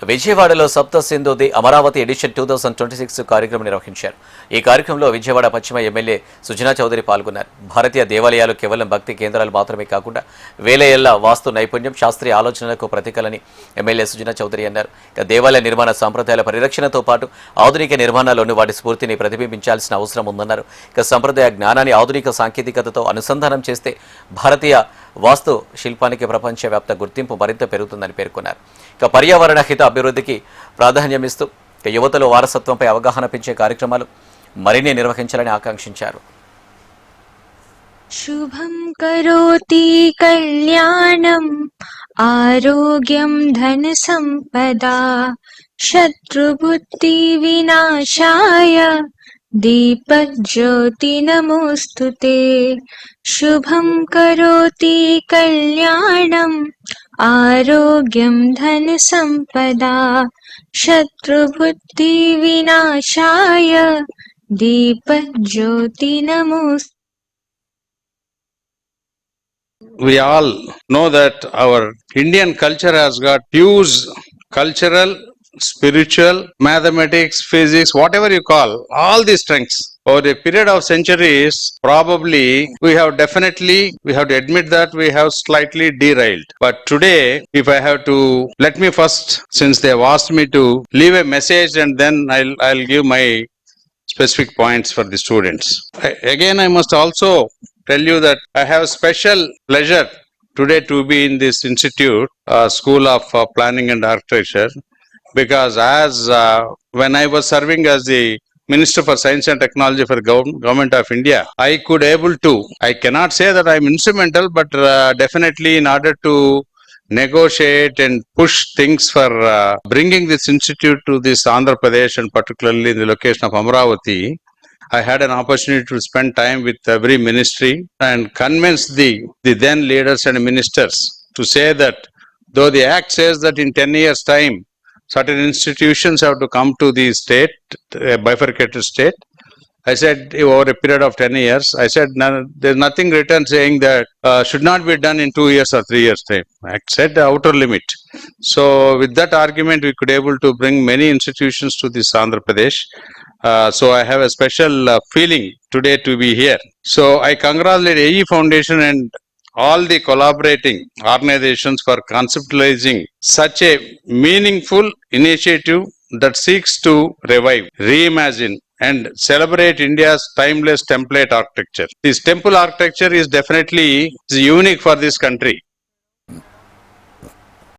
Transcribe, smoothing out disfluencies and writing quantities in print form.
విజయవాడలో సప్త సింధుది అమరావతి ఎడిషన్ 2026 కార్యక్రమం నిర్వహించారు. ఈ కార్యక్రమంలో విజయవాడ పశ్చిమ ఎమ్మెల్యే సుజనా చౌదరి పాల్గొన్నారు. భారతీయ దేవాలయాలు కేవలం భక్తి కేంద్రాలు మాత్రమే కాకుండా వేల ఏళ్ల వాస్తు నైపుణ్యం, శాస్త్రీయ ఆలోచనలకు ప్రతీకలని ఎమ్మెల్యే సుజనా చౌదరి అన్నారు. దేవాలయ నిర్మాణ సంప్రదాయాల పరిరక్షణతో పాటు ఆధునిక నిర్మాణాల్లోని వాటి స్ఫూర్తిని ప్రతిబింబించాల్సిన అవసరం ఉందన్నారు. సంప్రదాయ జ్ఞానాన్ని ఆధునిక సాంకేతికతతో అనుసంధానం చేస్తే భారతీయ వాస్తు శిల్పానికి ప్రపంచవ్యాప్త గుర్తింపు మరింత పెరుగుతుందని పేర్కొన్నారు. పర్యావరణ హిత అభివృద్ధికి ప్రాధాన్యమిస్తూ యువతలో వారసత్వంపై అవగాహన పెంచే కార్యక్రమాలు మరిన్ని నిర్వహించాలని ఆకాంక్షించారు. శుభం కరోతి కళ్యాణం ఆరోగ్యం ధన సంపదా శత్రుబుద్ధి వినాశాయ దీపజ్యోతి నమోస్తుతే. శుభం కరోతి కళ్యాణం ఆరోగ్యం ధన సంపదా శత్రుబుద్ధి వినాశాయ దీపజ్యోతి నమోస్తుతే. We all know that our Indian culture has got huge cultural, spiritual, mathematics, physics, whatever you call, all these strengths. Over a period of centuries, probably we have to admit that we have slightly derailed. But today, if I have to, let me first, since they have asked me to leave a message and then I'll give my specific points for the students. Again, I must also tell you that I have special pleasure today to be in this institute, School of Planning and Architecture, because when I was serving as the Minister for Science and Technology for the Government of India, I cannot say that I'm instrumental, but definitely in order to negotiate and push things for bringing this institute to this Andhra Pradesh and particularly in the location of Amravati, I had an opportunity to spend time with every ministry and convince the then leaders and ministers to say that though the act says that in 10 years' time, certain institutions have to come to the state, a bifurcated state. I said over a period of 10 years, I said there's nothing written saying that should not be done in 2 years or 3 years' time. I said the outer limit. So with that argument, we could able to bring many institutions to this Andhra Pradesh. So I have a special feeling today to be here. So I congratulate AE Foundation and all the collaborating organizations for conceptualizing such a meaningful initiative that seeks to revive, reimagine and celebrate India's timeless template architecture. This temple architecture is definitely unique for this country.